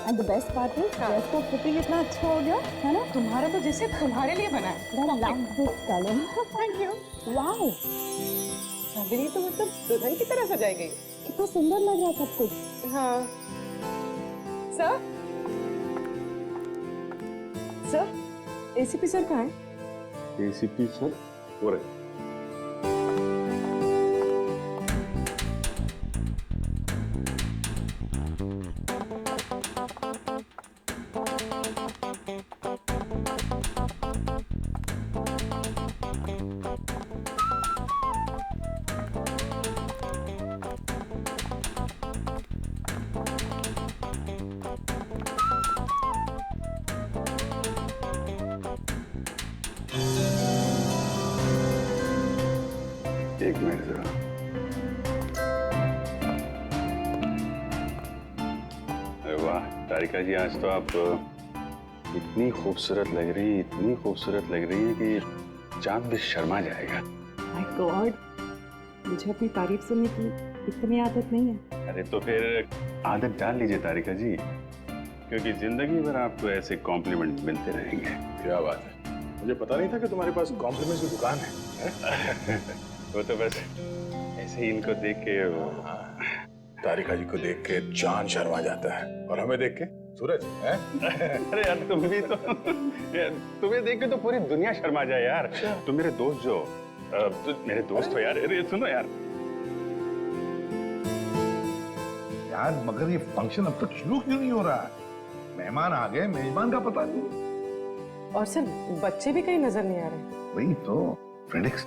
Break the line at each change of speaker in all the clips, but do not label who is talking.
And the best part is dress को fitting इतना अच्छा हो गया है ना।
तुम्हारा तो जैसे तुम्हारे लिए बना है।
Love this colour.
Thank you.
Wow,
Chandni तो मतलब दुल्हन की तरह सजाई गई।
कितना सुंदर लग रहा है सब कुछ।
हाँ सर, सर एसीपी सर कहाँ है?
एसीपी सर हो रहे। एक मिनट जरा। अरे वाह तारिका जी, आज तो आप इतनी खूबसूरत लग रही है, इतनी खूबसूरत लग रही है कि चांद भी शर्मा जाएगा।
माय गॉड, मुझे अपनी तारीफ सुनने की इतनी आदत नहीं है।
अरे तो फिर आदत डाल लीजिए तारिका जी, क्योंकि जिंदगी भर आपको ऐसे कॉम्प्लीमेंट मिलते रहेंगे।
क्या बात है, मुझे पता नहीं था कि तुम्हारे पास कॉम्प्लीमेंट्स की दुकान है।
वो तो बस ऐसे ही इनको देख के
तारिका जी को देख के चांद शर्मा जाता है और हमें देख के सूरज है।
अरे यार तुम भी तो तुम्हें देख के तो पूरी दुनिया शर्मा जाए यार। तुम मेरे दोस्त जो मेरे दोस्त हो यार। अरे सुनो यार
मगर ये फंक्शन अब तक शुरू क्यों नहीं हो रहा है? मेहमान आ गए, मेजबान का पता नहीं।
और सर बच्चे भी कहीं नजर नहीं आ रहे।
वही तो फ्रेंडिक्स,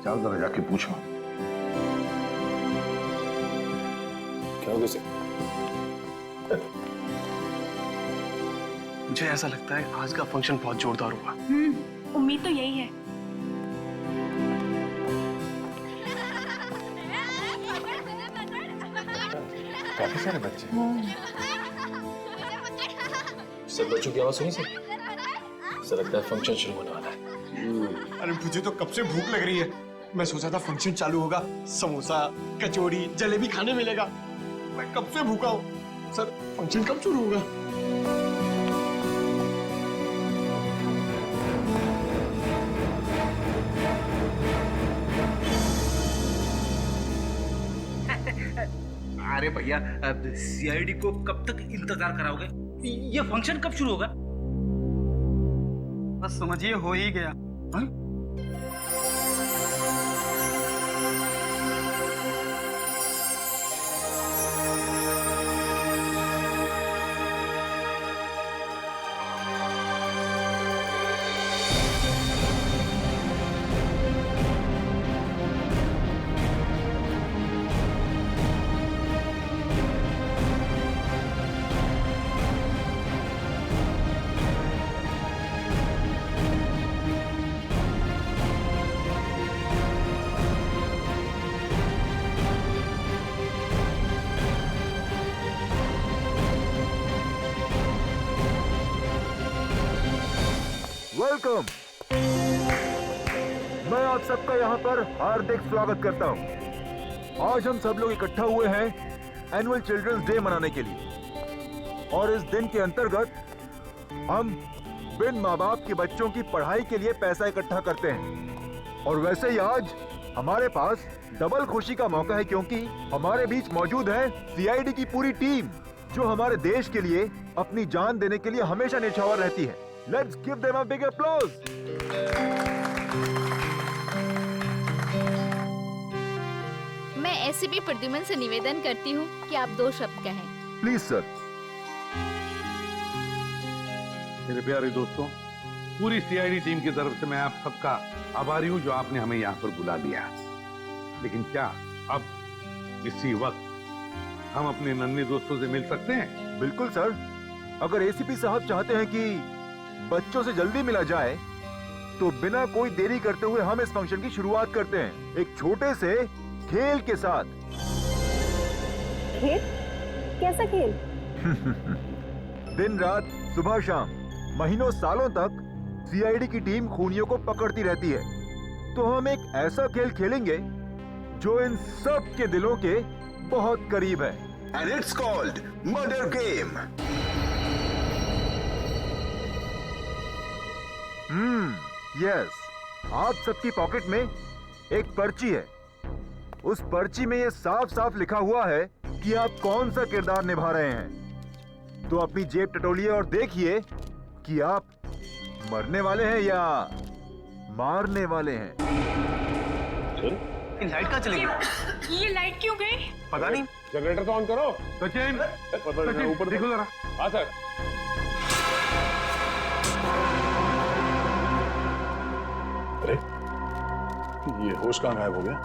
जाओ जरा जाके पूछो।
क्या हो गया?
मुझे ऐसा लगता है आज का फंक्शन बहुत जोरदार होगा।
उम्मीद तो यही है।
काफी सारे बच्चे।
सब बच्चों की आवाज सुनी सर? ऐसा लगता है फंक्शन शुरू होने वाला है।
अरे मुझे तो कब से भूख लग रही है। मैं सोचा था फंक्शन चालू होगा, समोसा कचौड़ी जलेबी खाने मिलेगा। मैं कब से भूखा हूँ। सर फंक्शन कब शुरू होगा?
अरे भैया, सीआईडी को कब तक इंतजार कराओगे? ये फंक्शन कब शुरू होगा?
बस समझिए हो ही गया।
हाँ?
वेलकम। मैं आप सबका यहाँ पर हार्दिक स्वागत करता हूँ। आज हम सब लोग इकट्ठा हुए हैं एनुअल चिल्ड्रंस डे मनाने के लिए, और इस दिन के अंतर्गत हम बिन माँ बाप के बच्चों की पढ़ाई के लिए पैसा इकट्ठा करते हैं। और वैसे ही आज हमारे पास डबल खुशी का मौका है, क्योंकि हमारे बीच मौजूद है सीआईडी की पूरी टीम, जो हमारे देश के लिए अपनी जान देने के लिए हमेशा न्यौछावर रहती है। Let's give them a big applause.
मैं एसीपी प्रद्युमन से निवेदन करती हूँ कि आप 2 शब्द कहें।
Please sir.
मेरे प्यारे दोस्तों, पूरी सीआईडी टीम की तरफ से मैं आप सबका आभारी हूँ जो आपने हमें यहाँ पर बुला लिया। लेकिन क्या अब इसी वक्त हम अपने नन्हे दोस्तों से मिल सकते हैं?
बिल्कुल सर। अगर एसीपी साहब चाहते हैं कि बच्चों से जल्दी मिला जाए, तो बिना कोई देरी करते हुए हम इस फंक्शन की शुरुआत करते हैं एक छोटे से खेल के साथ।
खेल? कैसा खेल?
दिन रात सुबह शाम महीनों सालों तक सीआईडी की टीम खूनियों को पकड़ती रहती है। तो हम एक ऐसा खेल खेलेंगे जो इन सब के दिलों के बहुत करीब है।
And it's called Murder Game.
Yes, आप सबकी पॉकेट में एक पर्ची है। उस पर्ची में ये साफ साफ लिखा हुआ है कि आप कौन सा किरदार निभा रहे हैं। तो अपनी जेब टटोलिए और देखिए कि आप मरने वाले हैं या मारने वाले हैं।
ये लाइट कहाँ चली गई?
ये लाइट क्यों गई?
पता नहीं।
जनरेटर तो ऑन करो। सचिन, ऊपर देखो जरा। हाँ सर।
अरे ये होश कहाँ गायब हो गया?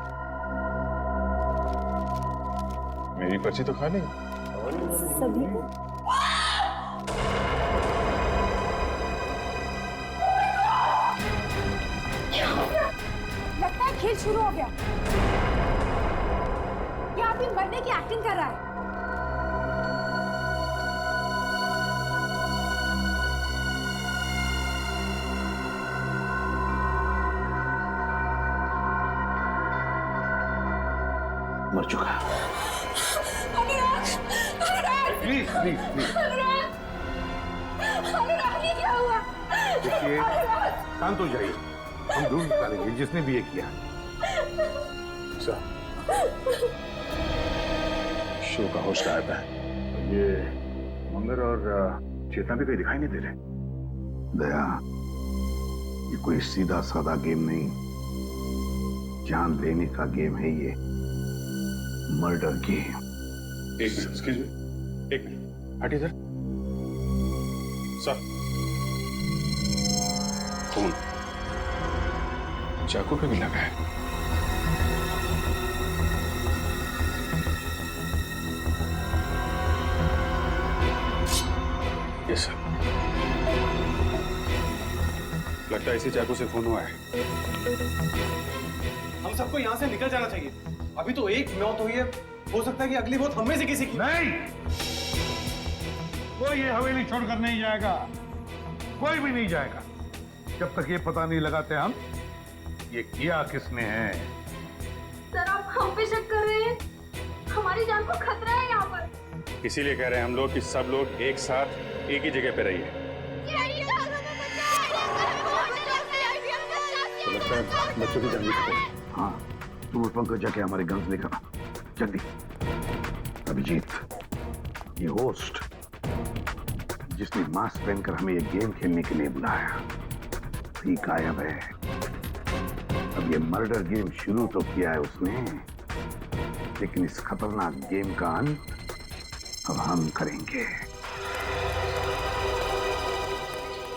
मेरी पर्ची तो खाली है।
सभी को
लगता है खेल शुरू हो गया। ये अभी मरने की एक्टिंग कर रहा है।
मर चुका।
प्लीज प्लीज प्लीज
क्या हुआ?
देखिए, शांत हो जाइए। हम ढूंढ निकालेंगे जिसने भी ये किया।
शिव का होश गायब है। ये मंगर और चेतना भी कहीं दिखाई नहीं दे रहे।
दया, ये कोई सीधा साधा गेम नहीं, जान लेने का गेम है ये। Murder game.
एक मिनट, एक्सक्यूज मी, एक मिनट, हटिए सर। सर, खून चाकू पे भी लगा है। यस सर, लगता है इसी चाकू से खून हुआ है।
हम सबको यहाँ से निकल जाना चाहिए। अभी तो एक मौत हुई है, हो सकता है कि अगली मौत हम में से किसी की।
नहीं, कोई ये हवेली छोड़कर नहीं जाएगा। कोई भी नहीं जाएगा जब तक ये पता नहीं लगाते हम ये किया किसने है।
सर, आप हम पे शक कर रहे हैं? हमारी जान को खतरा है यहाँ पर।
इसीलिए कह रहे हैं हम लोग कि सब लोग एक साथ एक ही जगह पे रहिए। तो लगता है बच्चों की जान भी खतरे में।
हाँ, तुम उस पंकज जाके हमारे गन्स लेकर आओ, जल्दी। अभिजीत, ये होस्ट जिसने मास्क पहनकर हमें ये गेम खेलने के लिए बुलाया, भी गायब है। अब ये मर्डर गेम शुरू तो किया है उसने, लेकिन इस खतरनाक गेम का अंत अब हम करेंगे।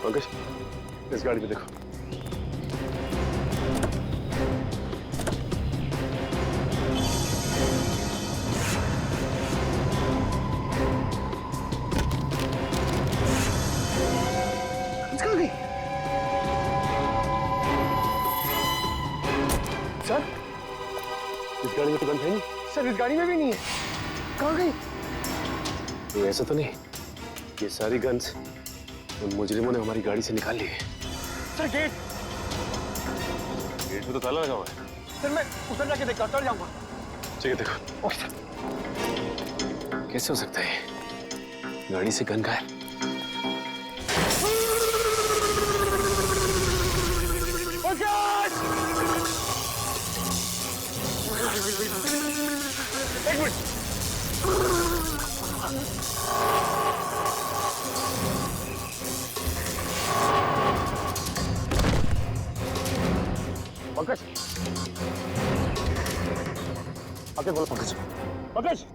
पंकज, इस गाड़ी में देखो।
सर,
इस गाड़ी में तो गन है नहीं।
सर इस गाड़ी में भी नहीं है। कहाँ गई?
तो ऐसा तो नहीं ये सारी गन्स उन मुजरिमों ने हमारी गाड़ी से निकाल ली है।
सर गेट
में तो ताला लगा हुआ है।
सर, मैं उधर जाके देखता हूँ, जाऊंगा।
ठीक है, देखो।
Okay sir.
कैसे हो सकता है गाड़ी से गन गायब?
एक मिनट। पंकज, आके बोलो पंकज। पंकज,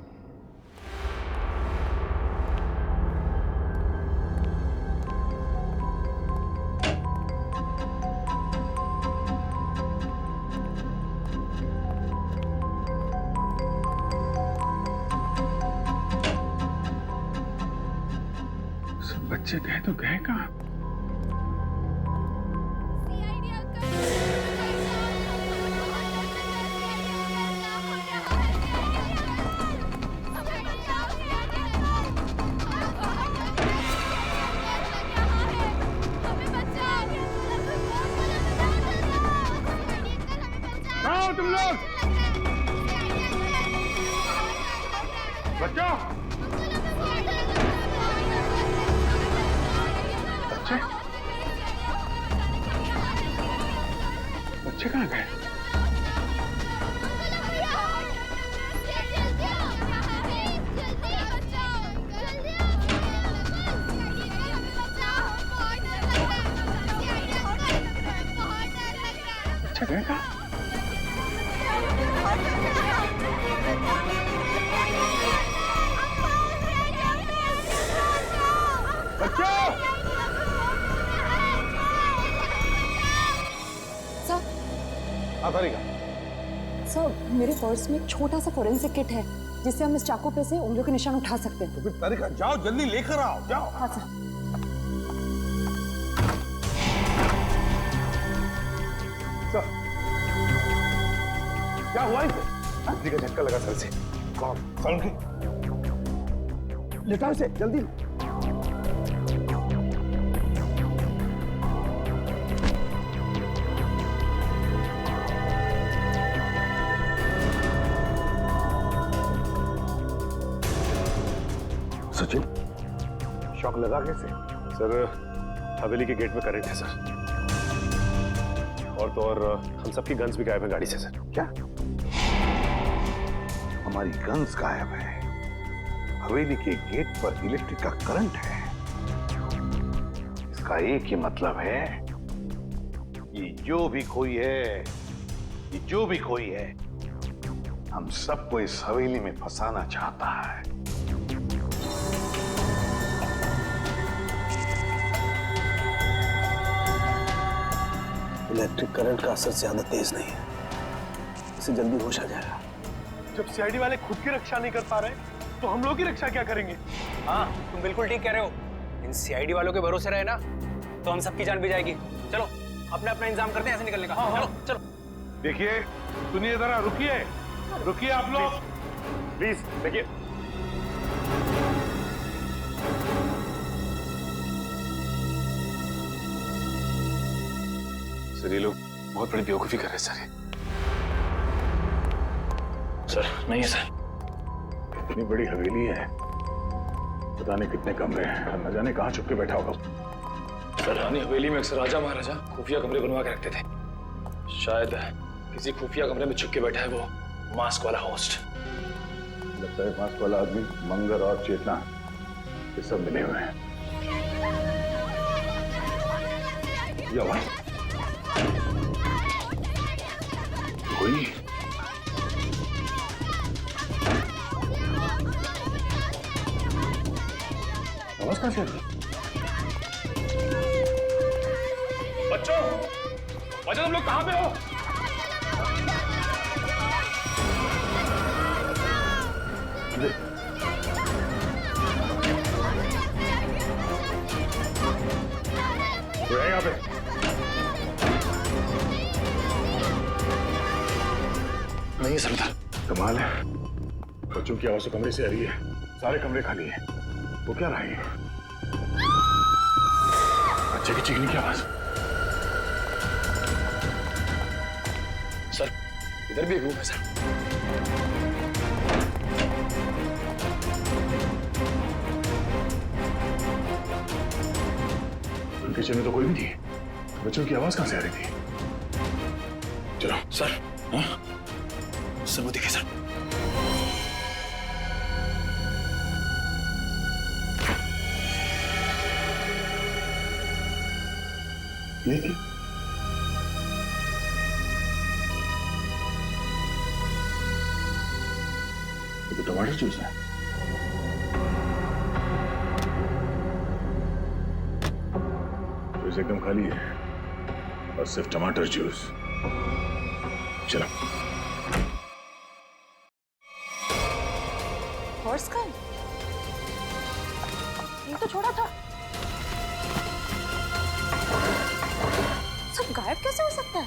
बच्चे गए तो गए कहाँ?
आओ तुम लोग, बच्चों।
बच्चे कहाँ गए? बच्चे गए कहाँ?
सर, मेरे पर्स में एक छोटा सा फोरेंसिक किट है जिससे हम इस चाकू पे से उंगलियों के निशान उठा सकते हैं।
तो फिर तारिका जाओ, जल्दी लेकर आओ, जाओ।
हाँ सर।
सर, क्या हुआ इसे? बिजली का झटका लगा सर से। कौन? सर की लेटा इसे जल्दी।
सचिन,
शॉक लगा कैसे?
सर, हवेली के गेट में करंट है सर। और तो और हम सबकी गन्स भी गायब है गाड़ी से सर।
क्या? हमारी गन्स गायब है, हवेली के गेट पर इलेक्ट्रिक का करंट है। इसका एक ही मतलब है, ये जो भी कोई है, ये जो भी कोई है, हम सबको इस हवेली में फंसाना चाहता है।
इलेक्ट्रिक करंट का असर ज्यादा तेज नहीं है, इसे जल्दी होश आ जाएगा।
जब सीआईडी वाले खुद की रक्षा नहीं कर पा रहे तो हम लोग की रक्षा क्या करेंगे?
हाँ, तुम बिल्कुल ठीक कह रहे हो। इन सीआईडी वालों के भरोसे रहे ना तो हम सबकी जान भी जाएगी। चलो अपना अपना इंतजाम करते हैं ऐसे निकलने का। चलो चलो।
देखिए, सुनिए जरा, रुकिए रुकिए आप लोग,
प्लीज देखिए। सर, ये लोग बहुत बड़ी बेवकूफी कर रहे हैं सर।
सर नहीं है सर, इतनी बड़ी हवेली है, पता नहीं कितने कमरे हैं, न जाने कहाँ छुप के बैठा होगा।
सर, रानी हवेली में अक्सर राजा महाराजा खुफिया कमरे बनवा के रखते थे। शायद किसी खुफिया कमरे में छुप के बैठा है वो मास्क वाला होस्ट।
लगता है मास्क वाला आदमी मंगर और चेतना ये सब मिले हुए हैं। ये आवाज कोई आवाज कहाँ से आ रही है?
बच्चों, बच्चों तुम लोग कहाँ पे हो?
कोई है यहाँ पे?
नहीं है सरदार।
कमाल है, बच्चों की आवाज तो कमरे से आ रही है, सारे कमरे खाली हैं। वो क्या रहा है? बच्चे की चीखने की आवाज।
सर, इधर भी एक रूम है सर।
किचन में तो कोई भी नहीं, बच्चों की आवाज कहां से आ रही थी? चलो
सर। हाँ सर, वो देखिए सर।
ये क्या? ये तो टमाटर जूस है। जूस एकदम खाली है और सिर्फ टमाटर जूस। चलो।
पर्स का ये तो छोड़ा था, सब गायब कैसे हो सकता है?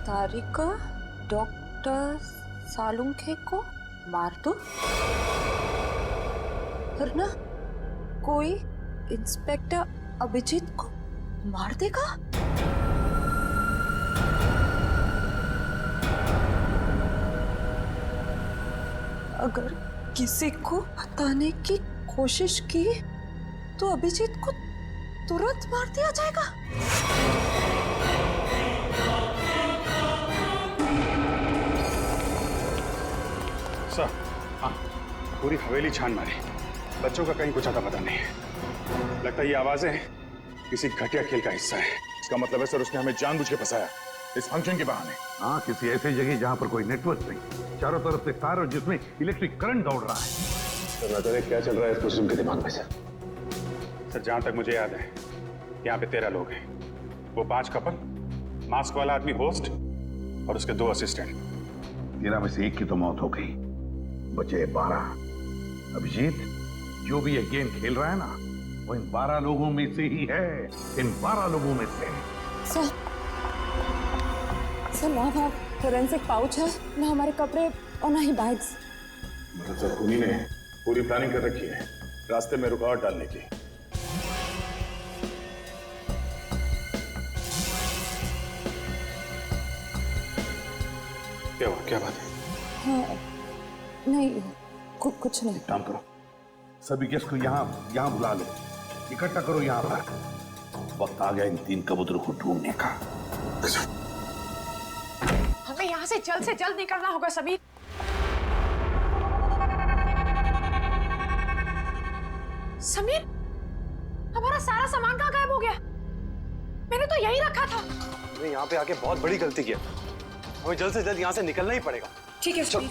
तारिका, डॉक्टर सालुंखे को मार दो, वरना कोई इंस्पेक्टर अभिजीत को मार देगा। अगर किसी को बताने की कोशिश की तो अभिजीत को तुरंत मार दिया जाएगा।
सर, हाँ, पूरी हवेली छान मारी, बच्चों का कहीं कुछ आता पता नहीं है। लगता है ये आवाजें किसी घटिया खेल का हिस्सा है। इसका मतलब है सर उसने हमें जानबूझ के फंसाया इस फंक्शन के बहाने।
हाँ, किसी ऐसी जगह जहाँ पर कोई नेटवर्क नहीं, चारों तरफ से तार और जिसमें इलेक्ट्रिक करंट दौड़ रहा है।
तो नजर क्या चल रहा है इस कुसुम के दिमाग में सर? सर जहां तक मुझे याद है यहाँ पे 13 लोग हैं। वो 5 कपल, मास्क वाला आदमी होस्ट और उसके 2 असिस्टेंट।
13 में से 1 की तो मौत हो गई, बचे 12।
अभिजीत, जो भी ये गेम खेल रहा है ना, वो इन 12 लोगों में से ही है। इन 12 लोगों में से।
सर, ना वहाँ फोरेंसिक पाउच है, ना हमारे कपड़े और ना ही बैग्स।
मतलब सर खूनी ने पूरी प्लानिंग कर रखी है रास्ते में रुकावट डालने की। क्या हुआ, क्या बात है?
हाँ, नहीं, कुछ नहीं।
काम करो, सभी गेस्ट को यहाँ बुला लो, इकट्ठा करो यहाँ पर। वक्त आ गया इन 3 कबूतरों को ढूंढने का।
हमें यहाँ से जल्द निकलना होगा समीर। समीर, हमारा सारा सामान कहाँ गायब हो गया? मैंने तो यही रखा था।
हमने यहाँ पे आके बहुत बड़ी गलती की है। हमें जल्द से जल्द यहाँ से निकलना ही पड़ेगा।
ठीक है समीर।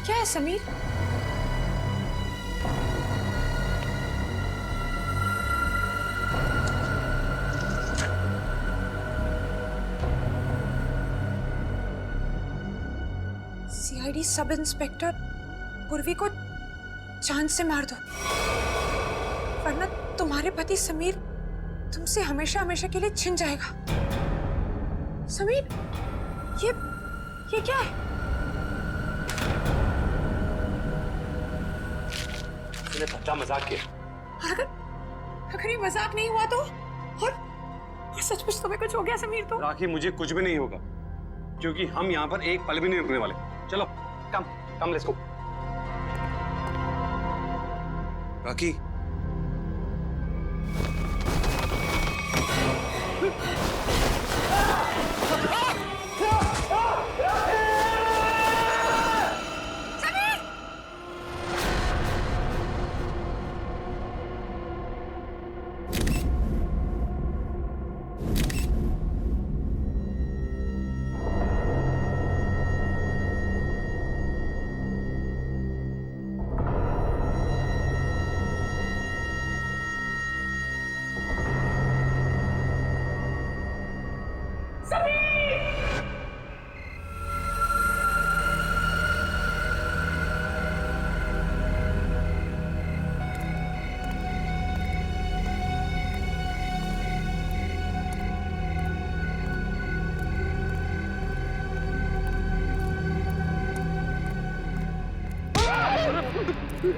क्या है समीर? सीआईडी सब इंस्पेक्टर पूर्वी को जान से मार दो, वरना तुम्हारे पति समीर तुमसे हमेशा हमेशा के लिए छिन जाएगा। समीर, ये क्या है?
तूने सच्चा मजाक किया।
अगर ये मजाक नहीं हुआ तो, और सचमुच तुम्हें कुछ हो गया समीर तो?
राखी, मुझे कुछ भी नहीं होगा, क्योंकि हम यहाँ पर एक पल भी नहीं रुकने वाले। चलो, come let's go. Rakhi,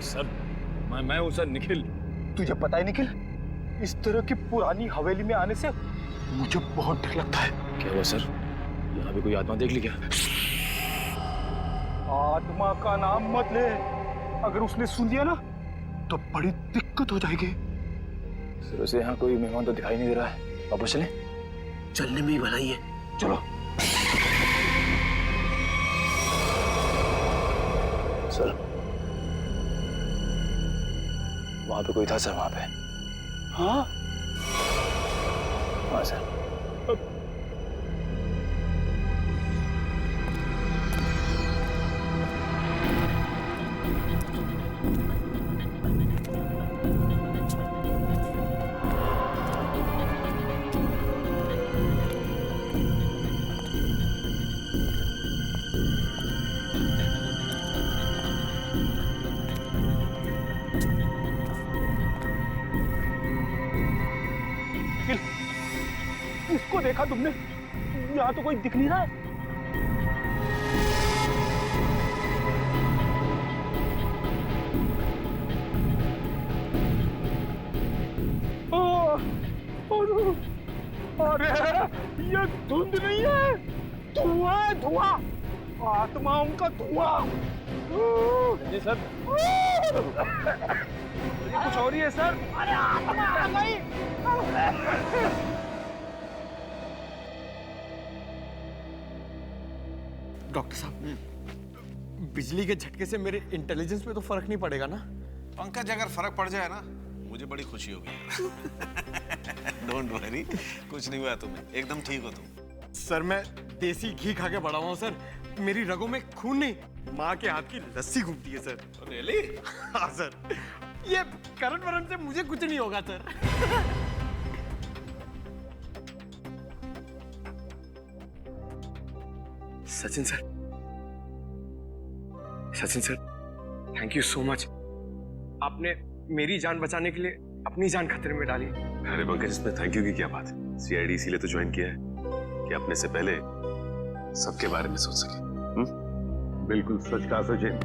sir, मैं हूँ सर, निखिल।
तुझे पता है निखिल, इस तरह की पुरानी हवेली में आने से मुझे बहुत डर लगता है।
क्या हुआ सर? यहाँ भी कोई आत्मा देख ली क्या?
आत्मा का नाम मत ले, अगर उसने सुन लिया ना तो बड़ी दिक्कत हो जाएगी।
सर उसे यहाँ कोई मेहमान तो दिखाई नहीं दे रहा है, वापस चलें?
चलने में ही भलाई है, चलो।
सर वहां पे कोई था सर, वहां पे।
हाँ
हाँ सर।
किसको देखा तुमने? यहाँ तो कोई दिख नहीं रहा है। अरे ये धुंध नहीं है, धुआं है, धुआं, आत्माओं का धुआं। जी सर, ये कुछ और ही है सर। अरे आत्मा आ गई। डॉक्टर साहब, बिजली के झटके से मेरे इंटेलिजेंस पे तो फर्क नहीं पड़ेगा ना?
पंकज, अगर फर्क पड़ जाए ना मुझे बड़ी खुशी होगी। डोंट वरी, कुछ नहीं हुआ तुम्हें, एकदम ठीक हो तुम।
सर मैं देसी घी खा के बड़ा हुआ सर, मेरी रगों में खून नहीं, माँ के हाथ की लस्सी घूमती है सर।
रियली?
हाँ सर, ये करण वरण से मुझे कुछ नहीं होगा sir. Sachin sir, Sachin sir, thank you so much. आपने मेरी जान बचाने के लिए अपनी जान खतरे में डाली।
अरे पंकज, इसमें थैंक यू की क्या बात है? सीआईडी इसीलिए तो ज्वाइन किया है कि अपने से पहले सबके बारे में सोच सके।
बिल्कुल सच कहा सचिन,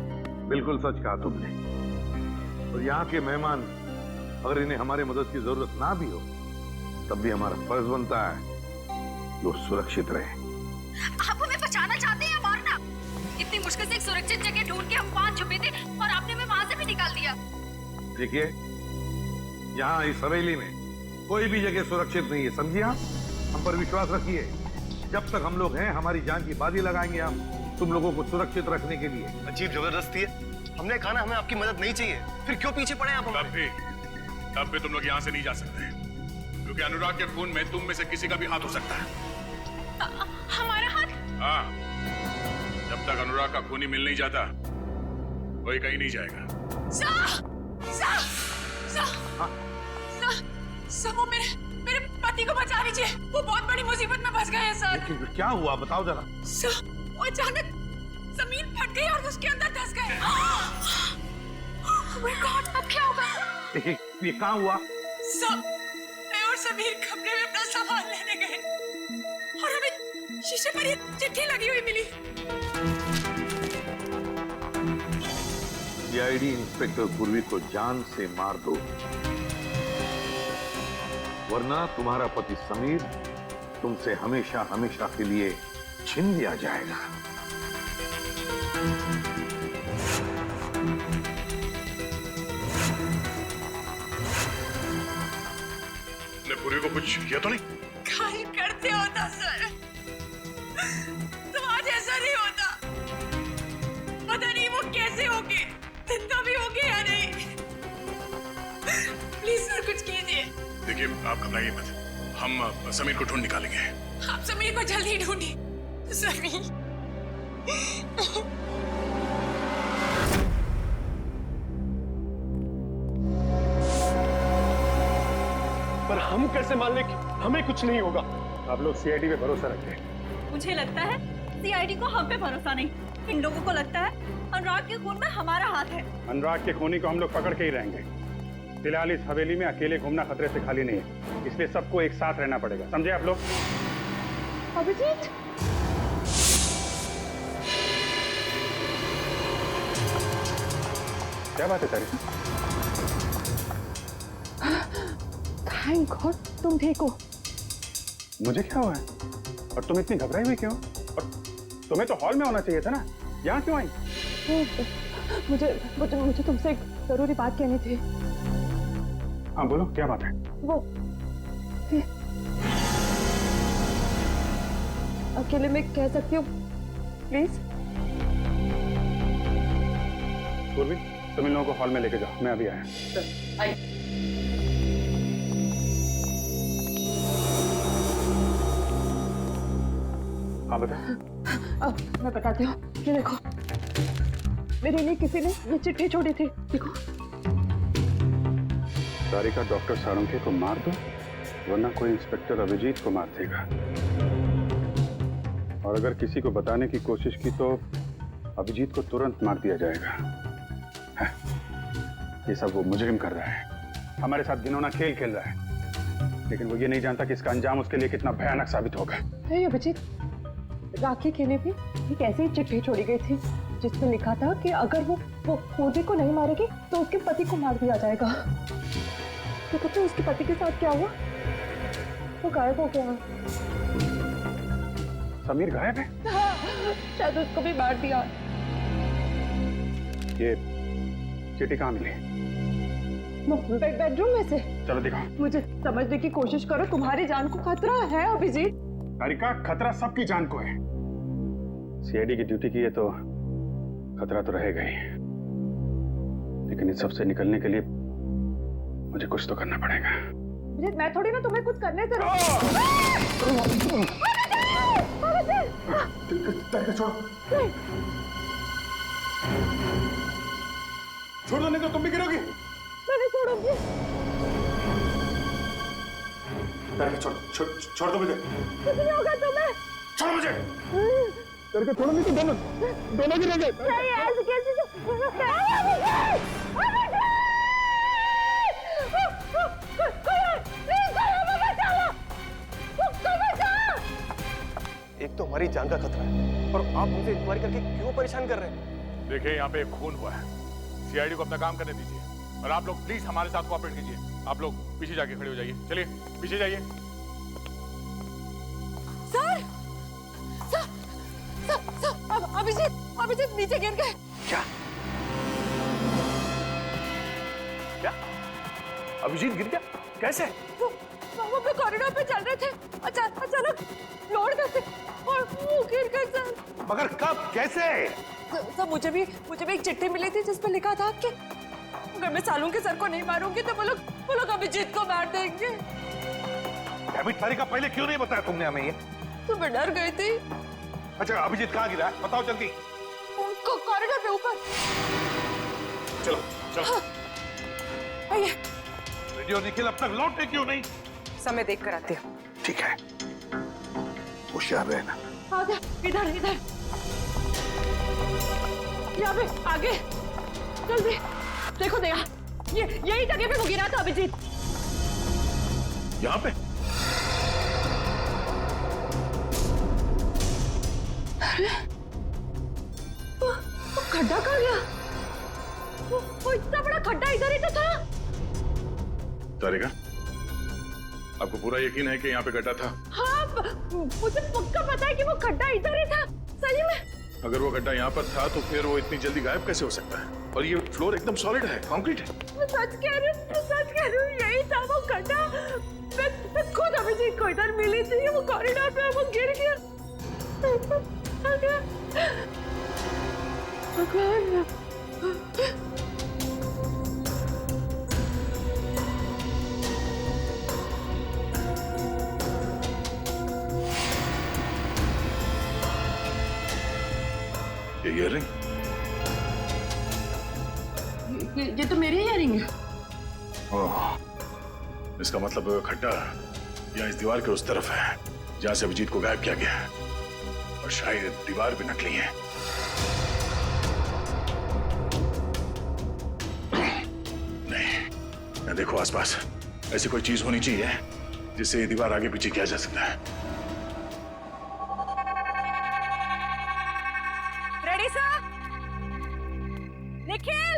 बिल्कुल सच कहा तुमने। और यहाँ के मेहमान अगर इन्हें हमारी मदद की जरूरत ना भी हो तब भी हमारा फर्ज बनता है कि वो सुरक्षित रहे।
आप हमें बचाना चाहते हैं या मारना? इतनी मुश्किल से एक सुरक्षित जगह ढूंढ के हम वहां छुपे थे और आपने हमें वहां से भी निकाल दिया।
देखिए, यहाँ इस हवेली में कोई भी जगह सुरक्षित नहीं है, समझिए? हम पर विश्वास रखिए। जब तक हम लोग हैं हमारी जान की बाजी लगाएंगे हम तुम लोगों को सुरक्षित रखने के लिए।
अजीब जबरदस्ती है, हमने कहा ना हमें आपकी मदद नहीं चाहिए, फिर क्यों पीछे पड़े आप हमारे?
तब भी तुम लोग यहाँ से नहीं जा सकते, क्योंकि अनुराग के खून में तुम में से किसी का भी हाथ हो सकता है।
हमारा हाथ?
हाँ, जब तक अनुराग का खून ही मिल नहीं जाता कोई कहीं नहीं जाएगा।
सर, वो मेरे पति को बचा लीजिए, वो बहुत बड़ी मुसीबत में फंस गए हैं सर।
क्या हुआ बताओ जरा।
सर, वो अचानक जमीन फट गई और उसके अंदर धंस गए।
Oh my God, अब क्या होगा?
ये कहाँ हुआ?
सर, मैं और समीर कमरे में अपना सामान लेने गए और हमें शीशे पर ये चिट्ठी लगी हुई मिली।
सीआईडी इंस्पेक्टर पूर्वी को जान से मार दो, वरना तुम्हारा पति समीर तुमसे हमेशा हमेशा के लिए छीन लिया जाएगा।
ने पूर्वी को कुछ किया तो नहीं?
कल करते होता सर, तो आज ऐसा नहीं होता। पता नहीं वो कैसे होगे, जिंदा भी होगे या नहीं। प्लीज सर कुछ कीजिए।
देखिए, आप घबराइए मत, हम समीर को ढूंढ निकालेंगे।
आप समीर को जल्दी ढूंढिए। समीर,
पर हम कैसे मान लें कि हमें कुछ नहीं होगा?
आप लोग सीआईडी पे भरोसा रखें।
मुझे लगता है सीआईडी को हम पे भरोसा नहीं, इन लोगों को लगता है अनुराग के खून में हमारा हाथ है।
अनुराग के खूनी को हम लोग पकड़ के ही रहेंगे। फिलहाल इस हवेली में अकेले घूमना खतरे से खाली नहीं है, इसलिए सबको एक साथ रहना पड़ेगा, समझे आप लोग?
अभिजीत,
क्या बात है तारीफ?
थैंक गॉड तुम ठीक हो।
मुझे क्या हुआ है? और तुम इतनी घबराई हुई क्यों? और तुम्हें तो हॉल में होना चाहिए था ना, यहाँ क्यों आई?
मुझे तुमसे एक जरूरी बात कहनी थी।
हाँ बोलो, क्या बात है?
वो अकेले में कह सकती हूँ प्लीज?
पूर्वी, तुम इन लोगों को हॉल में लेके जाओ, मैं अभी आया। हाँ बता।
मैं बताती हूँ, ये देखो मेरे लिए किसी ने ये चिट्ठी छोड़ी थी, देखो।
सारिका डॉक्टर सारंगे को मार दो, वरना कोई इंस्पेक्टर अभिजीत को मार देगा। और अगर किसी को बताने की कोशिश की तो अभिजीत को तुरंत मार दिया जाएगा। ये सब वो मुजरिम कर रहा है, हमारे साथ घिनौना खेल खेल रहा है। लेकिन वो ये नहीं जानता कि इसका अंजाम उसके लिए कितना भयानक साबित होगा।
नहीं अभिजीत, राखी के लिए भी एक ऐसी चिट्ठी छोड़ी गई थी जिसमें लिखा था कि अगर वो पूर्वी को नहीं मारेगी तो उसके पति को मार दिया जाएगा। तो पता है उसके पति के साथ क्या हुआ? वो गायब हो गया।
समीर गायब है?
हाँ, शायद उसको भी मार दिया।
ये चिट्ठी कहाँ मिली?
बेडरूम में से।
चलो दिखाओ।
मुझे समझने की कोशिश करो, तुम्हारी जान को खतरा है अभिजीत।
तारिका, खतरा सबकी जान को है। सीआईडी की ड्यूटी की है तो खतरा तो रहेगा ही, लेकिन इस सब से निकलने के लिए मुझे कुछ तो करना पड़ेगा।
अभिजीत, मैं थोड़ी ना तुम्हें कुछ करने से
तारिका छोड़ो, छोड़ दो नहीं तो तुम भी गिरोगी।
मैं नहीं छोड़ूंगी।
छोड़ दो मुझे।
कुछ नहीं होगा तुम्हें।
छोड़ो मुझे। करके छोड़ो नहीं तो दोनों गिरोगे।
नहीं ऐसे कैसे?
एक तो हमारी जान का खतरा है और आप हमसे इंक्वायरी करके क्यों परेशान कर रहे हैं?
देखिए, यहाँ पे एक खून हुआ है, सीआईडी को अपना काम करने दीजिए और आप लोग प्लीज हमारे साथ कोऑपरेट कीजिए। आप लोग पीछे जाके खड़े हो जाइए। चलिए पीछे जाइए।
Sir, sir, sir, sir, Abhijit नीचे गिर गए।
क्या? क्या? अभिजीत गिर गया? कैसे?
वो अपने कॉरिडोर पे चल रहे थे, अचानक फ्लोर में से और वो गिर गए सर।
मगर कब, कैसे?
सर मुझे भी एक चिट्ठी मिली थी जिसमें लिखा था कि अगर मैं सालू के सर को नहीं मारूंगी तो वो लोग अभिजीत को मार देंगे।
तारिका, पहले क्यों नहीं बताया तुमने हमें ये?
तो मैं डर गई थी।
अच्छा, अभिजीत कहाँ गिरा है? बताओ जल्दी।
कॉरिडोर पे ऊपर।
चलो चलो।
आइए।
रेडियो निखिल अब तक लौटे क्यों नहीं?
समय देख कर आते हो।
ठीक है, होशियार रहना।
आगे, इधर यहाँ पे आगे जल्दी देखो दया, यही जगह पे वो गिरा था अभिजीत।
यहाँ पे?
अरे वो खड्डा कहाँ गया? वो इतना बड़ा खड्डा इधर ही तो था।
तारिका, आपको पूरा यकीन है कि यहाँ पे गड्ढा था?
हाँ, मुझे पक्का पता है कि वो खड्डा इधर ही था, सही में।
अगर वो गड्ढा यहाँ पर था तो फिर वो इतनी जल्दी गायब कैसे हो सकता है? और ये फ्लोर एकदम सॉलिड है, कंक्रीट है।
मैं सच कह रही हूँ, यही था वो खड्डा। मैं खुद अभिजीत को इधर मिली थी, वो कॉरिडोर पे वो गिर गया। भगवान।
ये ईयररिंग?
ये तो मेरी ईयररिंग है।
ओह, इसका मतलब खड्डा यहाँ इस दीवार के उस तरफ है जहाँ से अभिजीत को गायब किया गया है, और शायद दीवार भी नकली है। नहीं, मैं देखो आसपास ऐसी कोई चीज होनी चाहिए जिससे ये दीवार आगे पीछे किया जा सकता है।
Ready sir? Nikhil,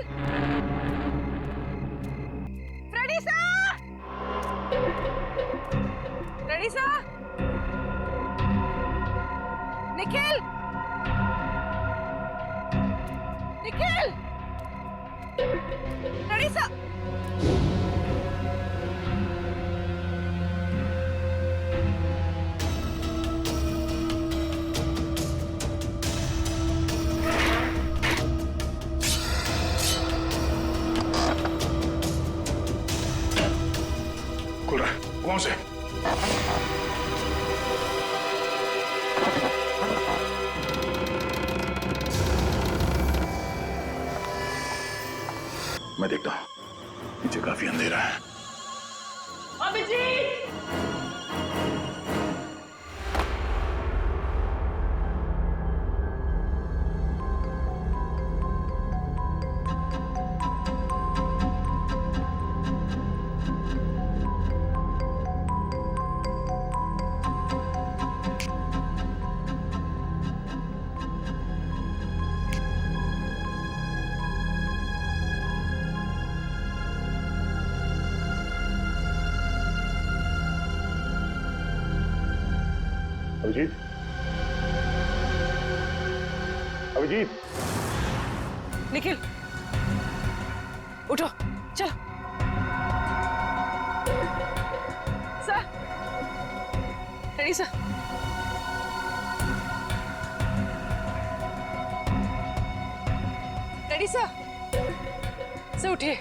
ready sir? Ready sir? Nikhil, Nikhil, ready sir?
कौन से? मैं देखता हूं, नीचे काफी अंधेरा है।
अभिजीत!
अभिजीत, अभिजीत,
निखिल उठो, चलो। Sir, ready sir. Ready sir. Sir उठिए।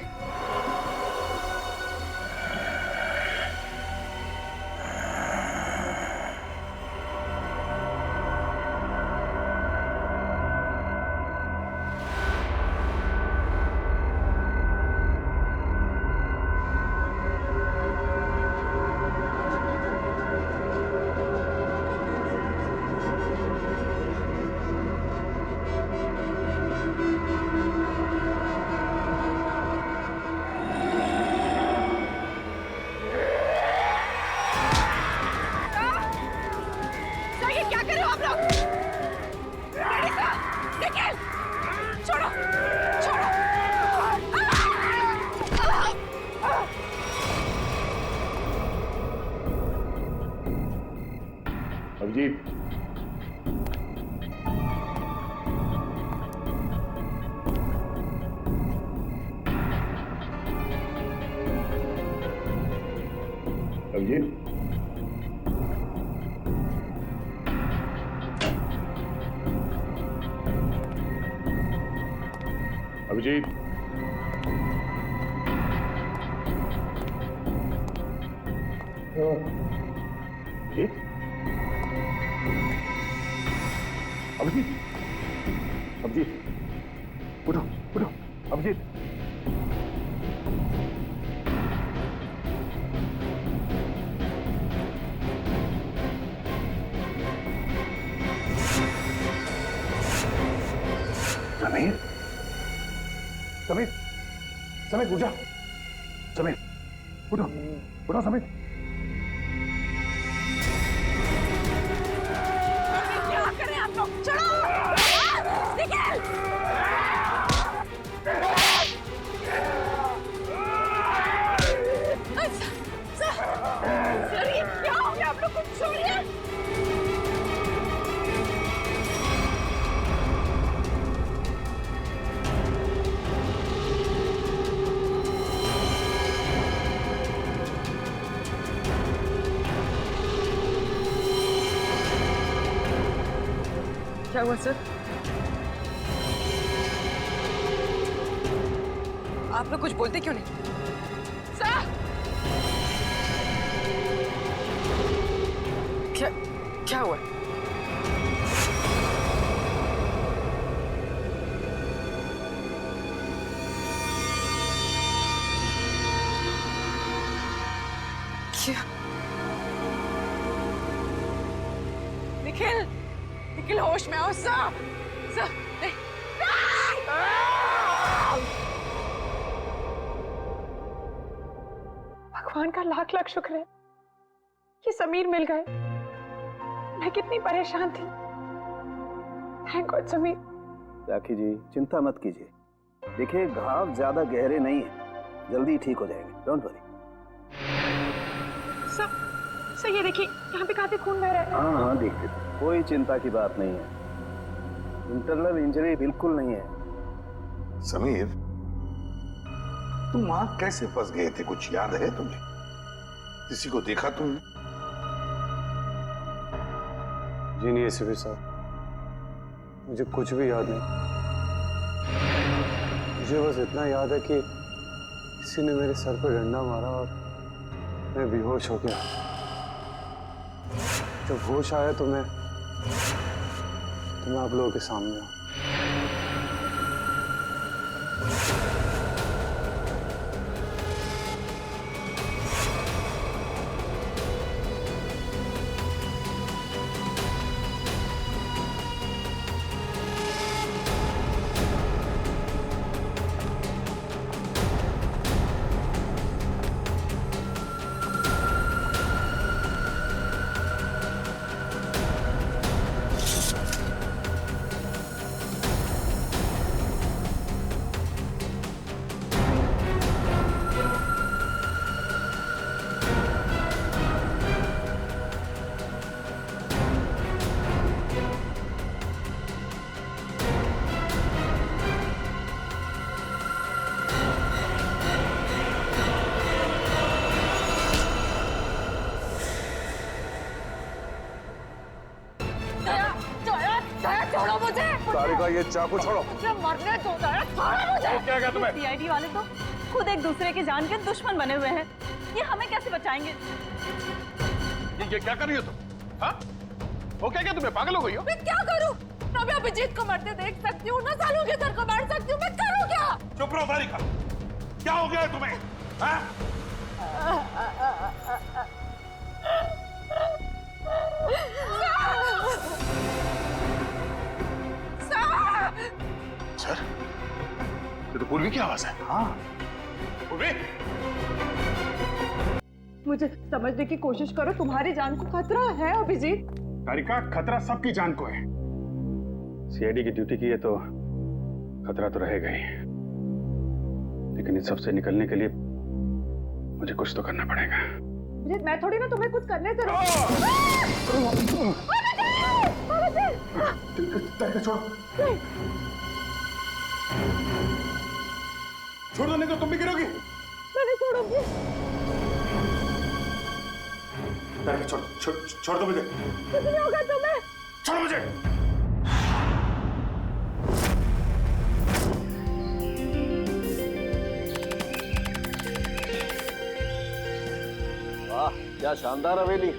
अभिजीत, अभिजीत, अभिजीत, अभिजीत, अभिजीत, अभिजीत, उठो, उठो, अभिजीत। समीर, समीर, समीर, उठ जा। समीर, उठो, उठो समीर।
क्या करें आप लोग? चलो, निखिल। सर, ये क्या हो गया? आप लोग कुछ छोड़िए। क्या हुआ सर? आप लोग कुछ बोलते क्यों नहीं? सर! क्या हुआ? क्या? निखिल! निखिल होश में आओ सर। सर, नहीं। भगवान का लाख लाख शुक्र है कि समीर मिल गए। मैं कितनी परेशान थी। Thank God Sameer.
राखी जी चिंता मत कीजिए। देखिए घाव ज्यादा गहरे नहीं है, जल्दी ठीक हो जाएंगे। Don't worry.
सर ये देखिए, यहाँ पे काफी खून बह रहा है।
हाँ देखते थे। कोई चिंता की बात नहीं है। इंटरनल इंजरी बिल्कुल नहीं है।
समीर, तुम वहां कैसे फंस गए थे? कुछ याद है तुम्हें? किसी को देखा तुमने?
जी नहीं एसीपी साहब, मुझे कुछ भी याद नहीं। मुझे बस इतना याद है कि किसी ने मेरे सर पर डंडा मारा और मैं बेहोश हो गया। जब होश आया तो मैं आप लोगों के सामने हूं।
तारिका ये चाकू छोड़ो।
मुझे मरने दो तारा, छोड़ो मुझे।
क्या कहा तुम्हें?
सीआईडी वाले तो खुद एक दूसरे की जान के दुश्मन बने हुए हैं। ये हमें कैसे बचाएंगे?
ये क्या कर रही हो तुम? हाँ? वो क्या तुम्हें पागल हो गई हो?
मैं क्या करूं? ना मैं अभिजीत को मरते देख सकती हूँ, ना सालों के सर को मार सकती हूँ। मैं करूँ क्या?
चुप रहो तारिका। क्या हो गया है तुम्हें? हाँ? सर, ये तो पूर्वी की आवाज है। हाँ, पूर्वी।
मुझे समझने की कोशिश करो, तुम्हारी जान को खतरा है अभिजीत।
तारिका, खतरा सबकी जान को है। सीआईडी की ड्यूटी की है तो खतरा तो रहेगा ही, लेकिन इन सबसे निकलने के लिए मुझे कुछ तो करना पड़ेगा।
अभिजीत, मैं थोड़ी ना तुम्हें कुछ करने से
छोड़ दो, नहीं तो तुम भी गिरोगी।
मैं नहीं छोड़ूंगी।
छोड़ दो मुझे।
कुछ नहीं होगा तुम्हें।
छोड़ो मुझे।
वाह, क्या शानदार हवेली।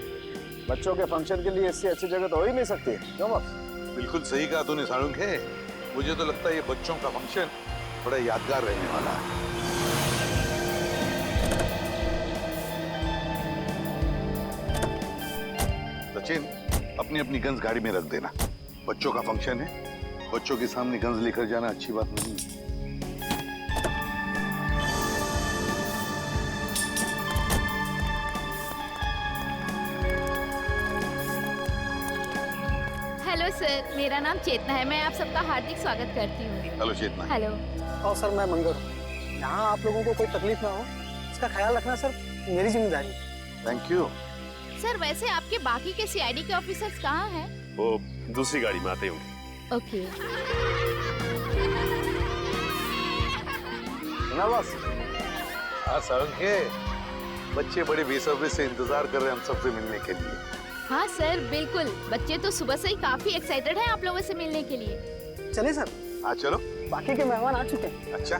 बच्चों के फंक्शन के लिए इससे अच्छी जगह तो हो ही नहीं सकती। क्यों बॉस?
बिल्कुल सही कहा तूने साळुंख है। मुझे तो लगता है ये बच्चों का फंक्शन बड़ा यादगार रहने वाला है। सचिन, अपनी अपनी गन्स गाड़ी में रख देना। बच्चों का फंक्शन है, बच्चों के सामने गन्स लेकर जाना अच्छी बात नहीं है।
हेलो सर, मेरा नाम चेतना है। मैं आप सबका हार्दिक स्वागत करती हूँ।
हेलो चेतना।
हेलो।
और सर, मैं मंगल। यहाँ आप लोगों को कोई तकलीफ ना हो, इसका ख्याल रखना सर मेरी जिम्मेदारी।
Thank you.
सर, वैसे आपके बाकी के सीआईडी के ऑफिसर्स कहाँ हैं?
वो दूसरी गाड़ी में आते होंगे।
ओके।
ना बॉस।
हाँ साळुंख है, बच्चे बड़े बेसब्री से इंतजार कर रहे हैं हम सबसे मिलने के लिए।
हाँ सर, बिल्कुल। बच्चे तो सुबह से ही काफी एक्साइटेड हैं आप लोगों से मिलने के लिए।
चले सर।
हाँ चलो।
बाकी के मेहमान आ चुके हैं।
अच्छा।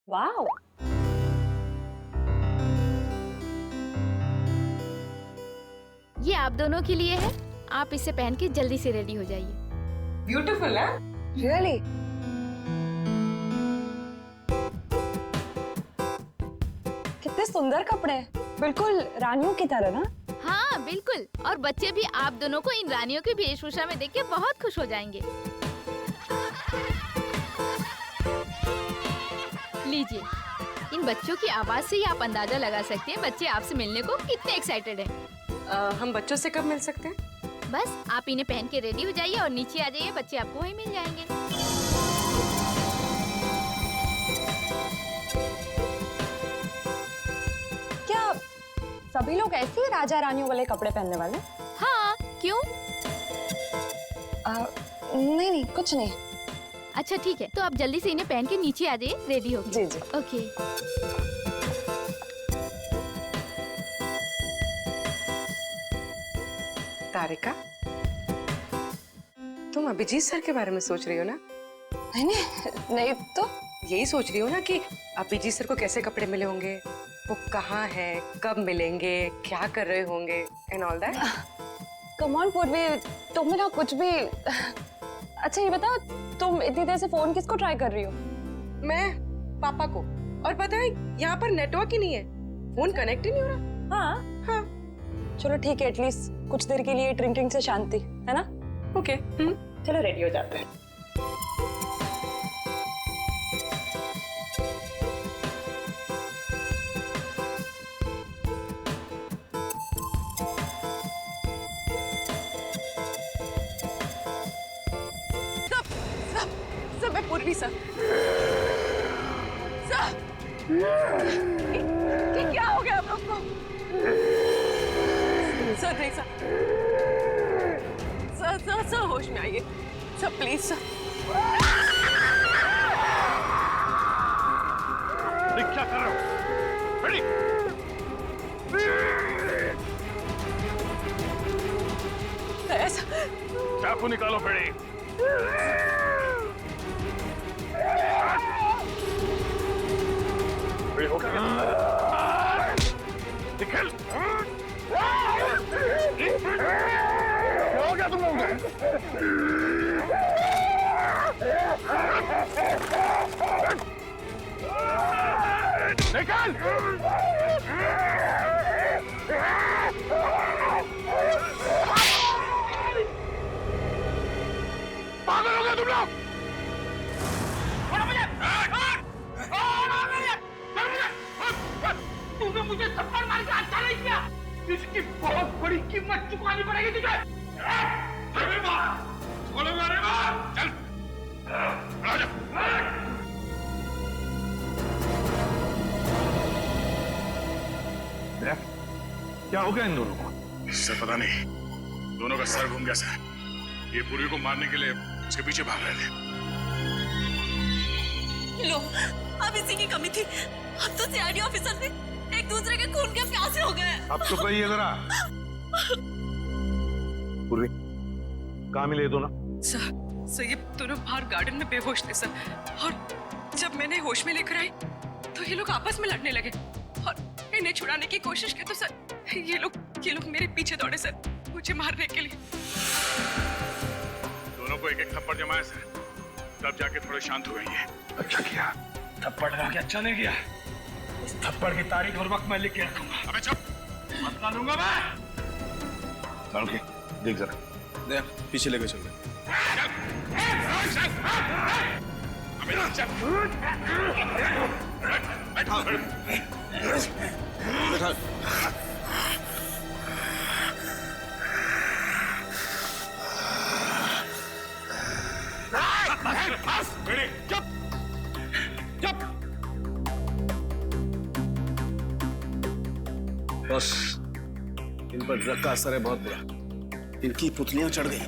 वाओ,
ये आप दोनों के लिए है। आप इसे पहन के जल्दी से रेडी हो जाइए।
ब्यूटीफुल है। रियली?
कितने सुंदर कपड़े हैं, बिल्कुल रानियों की तरह ना।
हाँ बिल्कुल, और बच्चे भी आप दोनों को इन रानियों की वेशभूषा में देख के बहुत खुश हो जाएंगे। लीजिए, इन बच्चों की आवाज से ही आप अंदाजा लगा सकते हैं बच्चे आपसे मिलने को कितने एक्साइटेड हैं।
हम बच्चों से कब मिल सकते हैं?
बस आप इन्हें पहन के रेडी हो जाइए और नीचे आ जाइए, बच्चे आपको वहीं मिल जाएंगे।
क्या सभी लोग ऐसे ही राजा रानियों वाले कपड़े पहनने वाले?
हाँ, क्यों?
नहीं नहीं, कुछ नहीं।
अच्छा ठीक है, तो आप जल्दी से इन्हें पहन के नीचे आ जाइए, रेडी हो।
जी जी।
ओके।
तारिका, तुम अभिजीत सर के बारे में सोच रही हो ना?
नहीं तो
यही सोच रही हो ना कि अभिजीत सर को कैसे कपड़े मिले होंगे, वो कहाँ है, कब मिलेंगे, क्या कर रहे होंगे and all that.
Come on पूर्वी, तुम ना कुछ भी। अच्छा ये बताओ, तुम इतनी देर से फोन किसको ट्राई कर रही हो?
मैं पापा को। और पता है यहाँ पर नेटवर्क ही नहीं है, फोन कनेक्ट ही नहीं हो रहा।
हाँ
हाँ।
चलो ठीक है, एटलीस्ट कुछ देर के लिए ड्रिंकिंग से शांति, है ना?
ओके।
चलो रेडी हो जाते हैं।
सब मैं पूर्वी सर। ये क्या हो गया आप लोग को? सर नहीं सर। सर होश में आइए सर, प्लीज सर।
क्या कर रहे हो? चाकू निकालो बेड़ी। हो गया। निकल। क्या हो गया तुम लोगों को? निकल। पागल हो गए तुम लोग?
तूने मुझे थप्पड़ मार के अच्छा नहीं किया, इसकी बहुत बड़ी कीमत चुकानी पड़ेगी तुझे।
चल, आ जा। क्या हो गया इन दोनों को?
सर पता नहीं, दोनों का सर घूम गया सर। ये पूर्वी को मारने के लिए उसके पीछे भाग रहे थे।
लो, अब इसी की कमी थी। अब तो सीआईडी ऑफिसर से एक दूसरे के खून के प्यासे हो गए।
अब तो कहिए जरा। पूर्वी, कहाँ मिले दोनों?
सर ये दोनों बाहर गार्डन में बेहोश थे सर, और जब मैंने होश में लेकर आई तो ये लोग आपस में लड़ने लगे और इन्हें छुड़ाने की कोशिश की तो सर ये लोग मेरे पीछे दौड़े सर, मुझे मारने के लिए।
दोनों को एक एक थप्पड़ जमाया सर, तब जाके थोड़े शांत हुए ये।
अच्छा किया।
थप्पड़ लगा के अच्छा नहीं किया। उस थप्पड़ की तारीख और वक्त मैं लिख के रखूंगा।
अबे चुप,
बता दूंगा मैं।
चल के देख जरा।
देख पीछे लेके चल रहे। बस इन पर ड्रग का असर है बहुत बुरा, इनकी पुतलियां चढ़ गई।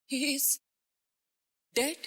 He is dead.